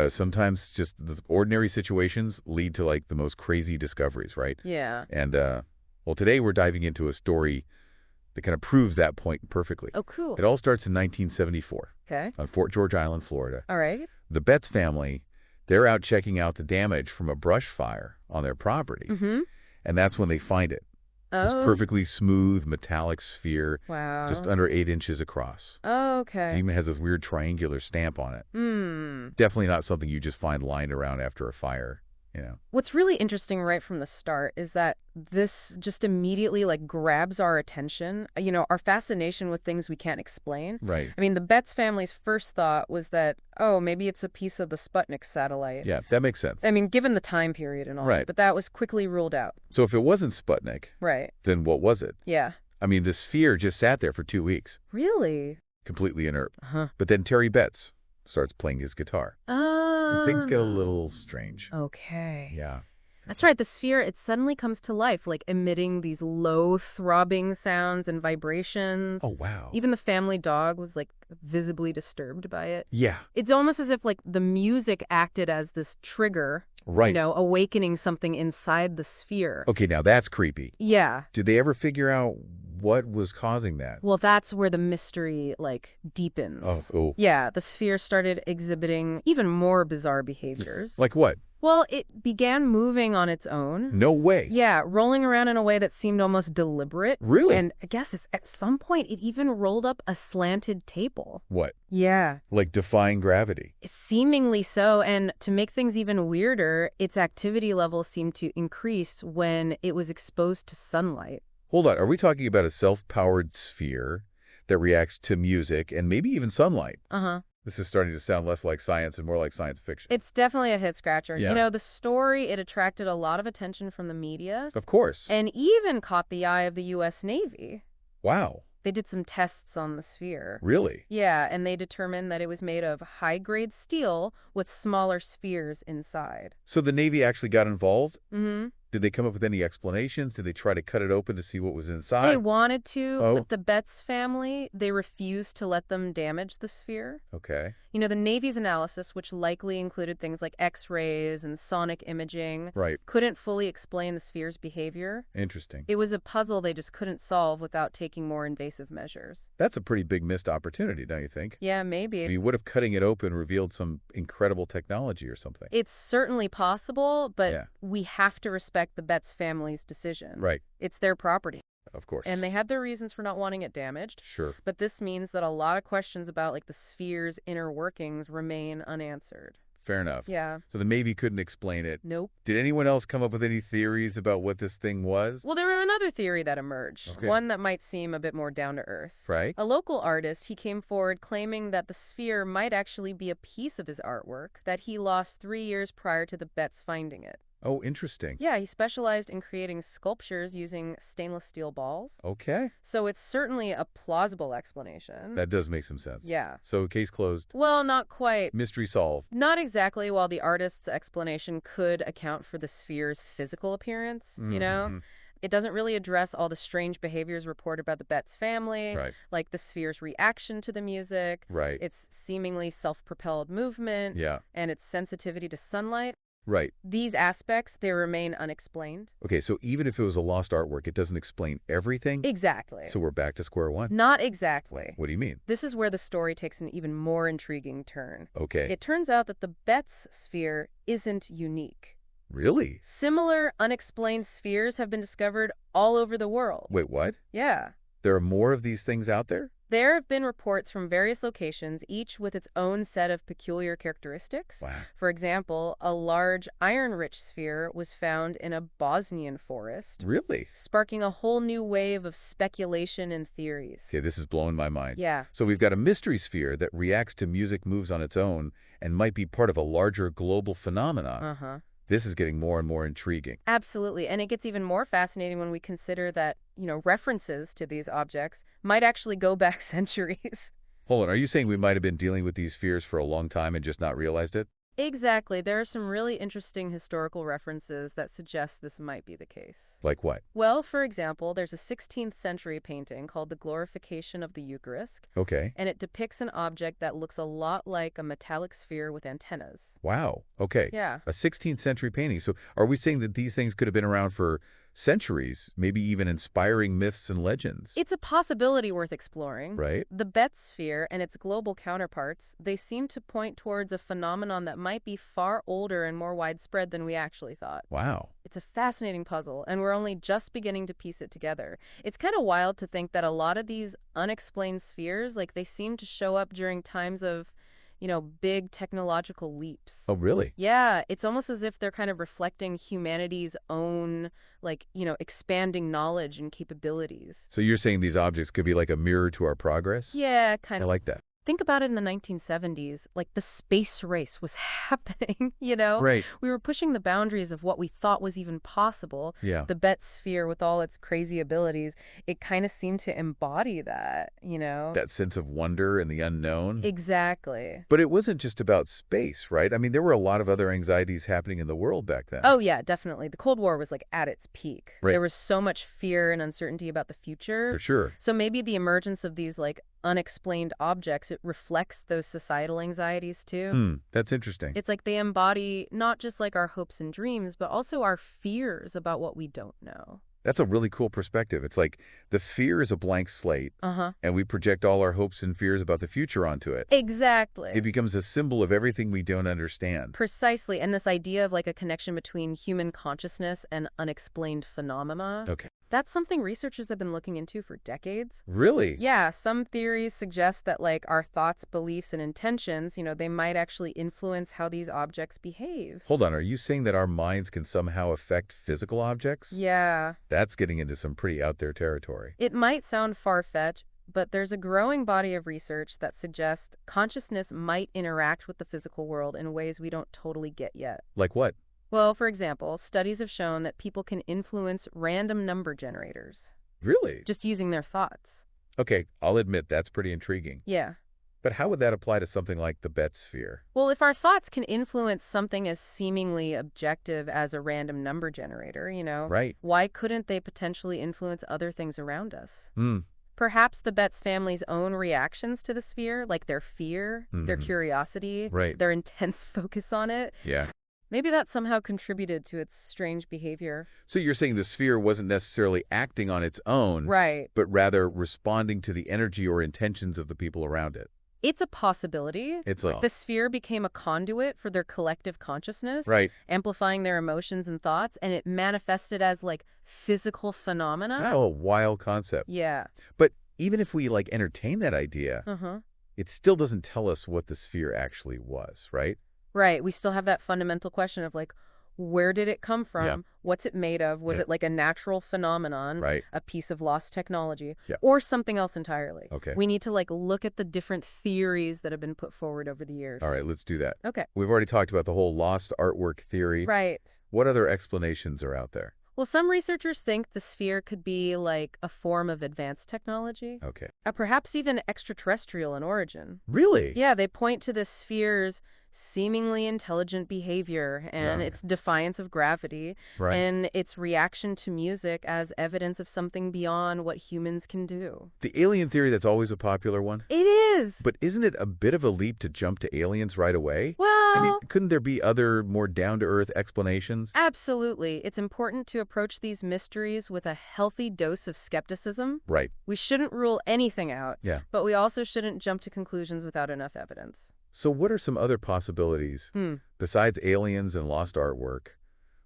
Sometimes just the ordinary situations lead to like the most crazy discoveries, right? Yeah. And, well, today we're diving into a story that kind of proves that point perfectly. Oh, cool. It all starts in 1974 Okay. on Fort George Island, Florida. All right. The Betts family, they're out checking out the damage from a brush fire on their property. Mm-hmm. And that's when they find it. This Oh. perfectly smooth metallic sphere, Wow. just under 8 inches across. Oh, It okay. even has this weird triangular stamp on it. Definitely not something you just find lying around after a fire. What's really interesting right from the start is that this just immediately like grabs our attention, our fascination with things we can't explain. Right. I mean, the Betts family's first thought was that, oh, maybe it's a piece of the Sputnik satellite. Yeah, that makes sense. I mean, given the time period and all, Right. but that was quickly ruled out. So if it wasn't Sputnik, Right. then what was it? Yeah. I mean, the sphere just sat there for 2 weeks, Really? completely inert. Uh-huh. But then Terry Betts starts playing his guitar. And things get a Oh. little strange. Okay. Yeah. That's right. The sphere, it suddenly comes to life, like emitting these low throbbing sounds and vibrations. Oh, wow. Even the family dog was like visibly disturbed by it. Yeah. It's almost as if like the music acted as this trigger, Right. awakening something inside the sphere. Okay, now that's creepy. Yeah. Did they ever figure out what was causing that? Well, that's where the mystery like deepens. Oh. Yeah, the sphere started exhibiting even more bizarre behaviors. Like what? Well, it began moving on its own. No way. Yeah, rolling around in a way that seemed almost deliberate. Really? And I guess at some point it even rolled up a slanted table. What? Yeah. Like defying gravity? Seemingly so, and to make things even weirder, its activity level seemed to increase when it was exposed to sunlight. Hold on. Are we talking about a self-powered sphere that reacts to music and maybe even sunlight? Uh-huh. This is starting to sound less like science and more like science fiction. It's definitely a hit-scratcher. Yeah. The story, it attracted a lot of attention from the media Of course. and even caught the eye of the U.S. Navy. Wow. They did some tests on the sphere. Really? Yeah, and they determined that it was made of high-grade steel with smaller spheres inside. So the Navy actually got involved? Mm-hmm. Did they come up with any explanations? Did they try to cut it open to see what was They inside? wanted to, Oh. but the Betts family, they refused to let them damage the sphere. Okay. The Navy's analysis, which likely included things like X-rays and sonic imaging, Right. couldn't fully explain the sphere's behavior. Interesting. It was a puzzle they just couldn't solve without taking more invasive measures. That's a pretty big missed opportunity, don't you think? Yeah, maybe. I mean, what if cutting it open revealed some incredible technology or something? It's certainly possible, but Yeah. we have to respect the Betts family's decision. Right. It's their property. Of course. And they had their reasons for not wanting it damaged. Sure. But this means that a lot of questions about like the sphere's inner workings remain unanswered. Fair enough. Yeah. So the Navy couldn't explain it. Nope. Did anyone else come up with any theories about what this thing was? Well, there were another theory that emerged, Okay. one that might seem a bit more down to earth. Right? A local artist, he came forward claiming that the sphere might actually be a piece of his artwork that he lost 3 years prior to the Betts finding it. Oh, interesting. Yeah, he specialized in creating sculptures using stainless steel balls. Okay. So it's certainly a plausible explanation. That does make some sense. Yeah. So case closed. Well, not quite. Mystery solved. Not exactly, while the artist's explanation could account for the sphere's physical appearance, Mhm. It doesn't really address all the strange behaviors reported by the Betts family, Right. like the sphere's reaction to the music, Right. its seemingly self-propelled movement, Yeah. and its sensitivity to sunlight. Right. These aspects, they remain unexplained. Okay, so even if it was a lost artwork, it doesn't explain everything? Exactly. So we're back to square one? Not exactly. What do you mean? This is where the story takes an even more intriguing turn. Okay. It turns out that the Betts sphere isn't unique. Really? Similar unexplained spheres have been discovered all over the world. Wait, what? Yeah. There are more of these things out there? There have been reports from various locations, each with its own set of peculiar characteristics. Wow. For example, a large iron-rich sphere was found in a Bosnian forest, Really? sparking a whole new wave of speculation and theories. Okay, this is blowing my mind. Yeah. So we've got a mystery sphere that reacts to music moves on its own and might be part of a larger global phenomenon. Uh-huh. This is getting more and more intriguing. Absolutely. And it gets even more fascinating when we consider that, references to these objects might actually go back centuries. Hold on, are you saying we might have been dealing with these spheres for a long time and just not realized it? Exactly. There are some really interesting historical references that suggest this might be the case. Like what? Well, for example, there's a 16th century painting called The Glorification of the Eucharist, Okay. and it depicts an object that looks a lot like a metallic sphere with antennas. Wow. Okay. Yeah. A 16th century painting. So are we saying that these things could have been around for centuries, maybe even inspiring myths and legends? It's a possibility worth exploring. Right? The Bet sphere and its global counterparts, they seem to point towards a phenomenon that might be far older and more widespread than we actually thought. Wow. It's a fascinating puzzle, and we're only just beginning to piece it together. It's kind of wild to think that a lot of these unexplained spheres, like they seem to show up during times of, big technological leaps. Oh, really? Yeah, it's almost as if they're kind of reflecting humanity's own, expanding knowledge and capabilities. So you're saying these objects could be like a mirror to our progress? Yeah, I kind of. like that. Think about it in the 1970s, like the space race was happening. Right. We were pushing the boundaries of what we thought was even possible. Yeah. The Bet sphere, with all its crazy abilities, it kind of seemed to embody that. That sense of wonder and the unknown. Exactly. But it wasn't just about space, right? I mean, there were a lot of other anxieties happening in the world back then. Oh, yeah, definitely. The Cold War was like at its peak. Right. There was so much fear and uncertainty about the future. For sure. So maybe the emergence of these unexplained objects, it reflects those societal anxieties too. That's interesting. It's like they embody not just like our hopes and dreams, but also our fears about what we don't know. That's a really cool perspective. It's like the fear is a blank slate, Uh-huh. and we project all our hopes and fears about the future onto it. Exactly. It becomes a symbol of everything we don't understand. Precisely. And this idea of like a connection between human consciousness and unexplained phenomena. Okay. That's something researchers have been looking into for decades. Really? Yeah, some theories suggest that our thoughts, beliefs, and intentions, they might actually influence how these objects behave. Hold on, are you saying that our minds can somehow affect physical objects? Yeah. That's getting into some pretty out there territory. It might sound far-fetched, but there's a growing body of research that suggests consciousness might interact with the physical world in ways we don't totally get yet. Like what? Well, for example, studies have shown that people can influence random number generators Really? just using their thoughts. Okay, I'll admit that's pretty intriguing. Yeah. But how would that apply to something like the Bet sphere? Well, if our thoughts can influence something as seemingly objective as a random number generator, Right. why couldn't they potentially influence other things around us? Hmm. Perhaps the Betts family's own reactions to the sphere, like their fear, their Mhm. curiosity, Right. their intense focus on it, Yeah. maybe that somehow contributed to its strange behavior. So you're saying the sphere wasn't necessarily acting on its own, Right. but rather responding to the energy or intentions of the people around it. It's a possibility. It's like, The sphere became a conduit for their collective consciousness, right. amplifying their emotions and thoughts, and it manifested as physical phenomena. Oh, a wild concept. Yeah. But even if we entertain that idea, Uh-huh. it still doesn't tell us what the sphere actually was, right? Right. We still have that fundamental question of where did it come from? Yeah. What's it made of? Was Yeah. it a natural phenomenon, Right. a piece of lost technology, Yeah. or something else entirely? Okay. We need to look at the different theories that have been put forward over the years. All right, let's do that. Okay. We've already talked about the whole lost artwork theory. Right. What other explanations are out there? Well, some researchers think the sphere could be a form of advanced technology, Okay. perhaps even extraterrestrial in origin. Really? Yeah, they point to the sphere's seemingly intelligent behavior and Yeah. its defiance of gravity Right. and its reaction to music as evidence of something beyond what humans can do. The alien theory, that's always a popular one. It is! But isn't it a bit of a leap to jump to aliens right away? Well, I mean, couldn't there be other, more down-to-earth explanations? absolutely. It's important to approach these mysteries with a healthy dose of skepticism. Right. We shouldn't rule anything out, Yeah. but we also shouldn't jump to conclusions without enough evidence. So what are some other possibilities? Hmm. Besides aliens and lost artwork,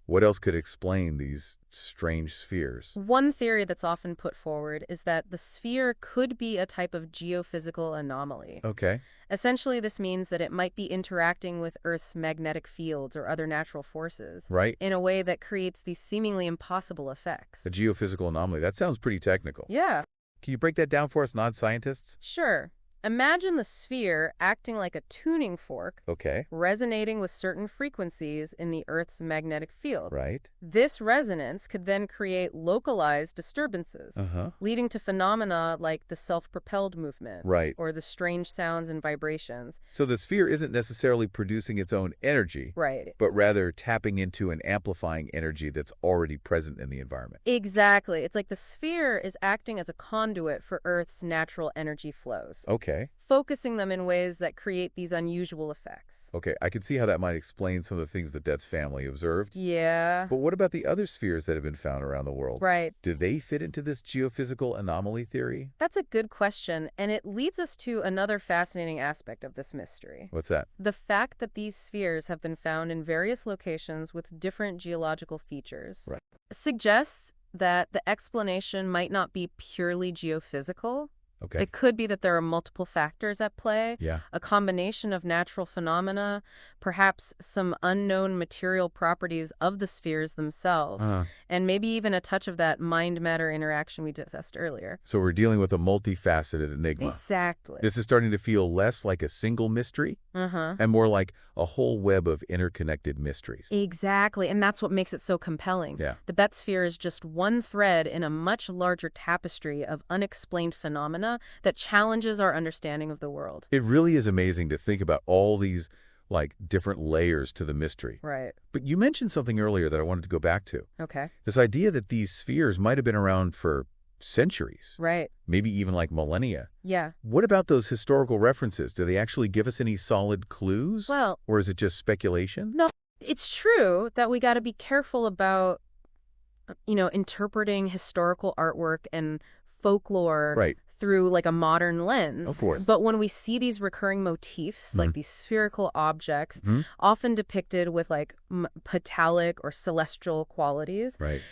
what else could explain these strange spheres? One theory that's often put forward is that the sphere could be a type of geophysical anomaly. Okay. Essentially, this means that it might be interacting with Earth's magnetic fields or other natural forces Right. in a way that creates these seemingly impossible effects. A geophysical anomaly. That sounds pretty technical. Yeah, Can you break that down for us non-scientists? sure. Imagine the sphere acting like a tuning fork, Okay. resonating with certain frequencies in the Earth's magnetic field. Right. This resonance could then create localized disturbances, Uh-huh. leading to phenomena like the self-propelled movement Right. or the strange sounds and vibrations. So the sphere isn't necessarily producing its own energy, Right. but rather tapping into and amplifying energy that's already present in the environment. Exactly. It's like the sphere is acting as a conduit for Earth's natural energy flows, Okay. focusing them in ways that create these unusual effects. Okay, I can see how that might explain some of the things that Dett's family observed. Yeah. But what about the other spheres that have been found around the world? Right. Do they fit into this geophysical anomaly theory? That's a good question, and it leads us to another fascinating aspect of this mystery. What's that? The fact that these spheres have been found in various locations with different geological features Right. suggests that the explanation might not be purely geophysical. Okay. It could be that there are multiple factors at play, Yeah. a combination of natural phenomena, perhaps some unknown material properties of the spheres themselves, and maybe even a touch of that mind-matter interaction we discussed earlier. So we're dealing with a multifaceted enigma. Exactly. This is starting to feel less like a single mystery and more like a whole web of interconnected mysteries. Exactly, and that's what makes it so compelling. Yeah. The Bet sphere is just one thread in a much larger tapestry of unexplained phenomena that challenges our understanding of the world. It really is amazing to think about all these, different layers to the mystery. Right. But you mentioned something earlier that I wanted to go back to. Okay. This idea that these spheres might have been around for centuries, Right. maybe even like millennia. Yeah. What about those historical references? Do they actually give us any solid clues? Well, Or is it just speculation? no, it's true that we got to be careful about, interpreting historical artwork and folklore Right. through like a modern lens. Of course. But when we see these recurring motifs, like these spherical objects, often depicted with like metallic or celestial qualities, Right.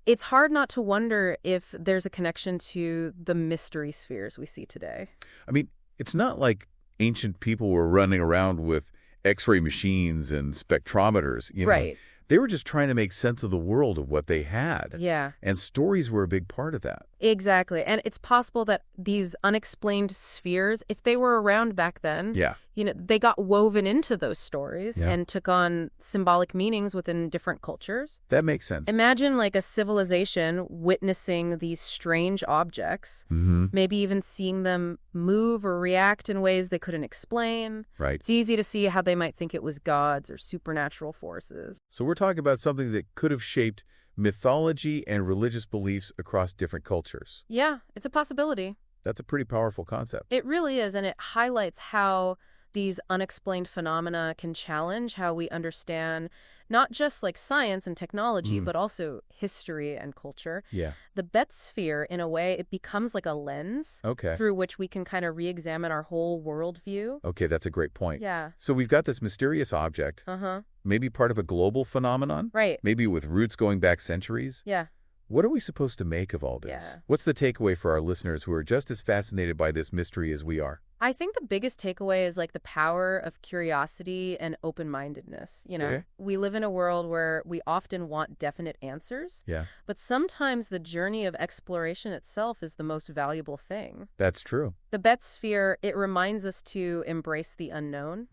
it's hard not to wonder if there's a connection to the mystery spheres we see today. I mean, it's not like ancient people were running around with X-ray machines and spectrometers, Right. They were just trying to make sense of the world of what they had. Yeah. And stories were a big part of that. Exactly. And it's possible that these unexplained spheres, if they were around back then, Yeah. they got woven into those stories Yeah. and took on symbolic meanings within different cultures. That makes sense. Imagine like a civilization witnessing these strange objects, maybe even seeing them move or react in ways they couldn't explain. Right. It's easy to see how they might think it was gods or supernatural forces. So we're talking about something that could have shaped mythology and religious beliefs across different cultures. Yeah, it's a possibility. That's a pretty powerful concept. It really is, and it highlights how these unexplained phenomena can challenge how we understand not just like science and technology, but also history and culture. Yeah. The Bet sphere, in a way, it becomes like a lens Okay. through which we can kind of re-examine our whole worldview. Okay, that's a great point. Yeah. So we've got this mysterious object, Uh-huh. maybe part of a global phenomenon, Right. maybe with roots going back centuries. Yeah. What are we supposed to make of all this? Yeah. What's the takeaway for our listeners who are just as fascinated by this mystery as we are? I think the biggest takeaway is like the power of curiosity and open-mindedness. Okay. We live in a world where we often want definite answers, Yeah, but sometimes the journey of exploration itself is the most valuable thing. that's true. The Bet sphere, it reminds us to embrace the unknown,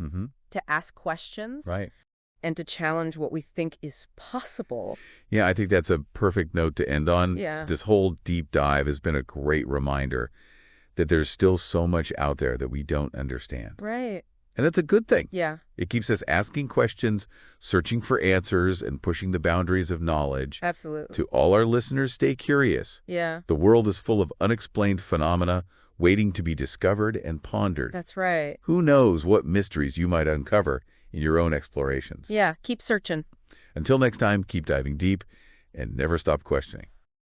to ask questions, Right. and to challenge what we think is possible. Yeah, I think that's a perfect note to end on. Yeah. This whole deep dive has been a great reminder that there's still so much out there that we don't understand. Right. And that's a good thing. Yeah, It keeps us asking questions, searching for answers, and pushing the boundaries of knowledge. absolutely. To all our listeners, stay curious. Yeah, The world is full of unexplained phenomena waiting to be discovered and pondered. that's right. Who knows what mysteries you might uncover in your own explorations. Yeah, keep searching. Until next time, keep diving deep and never stop questioning.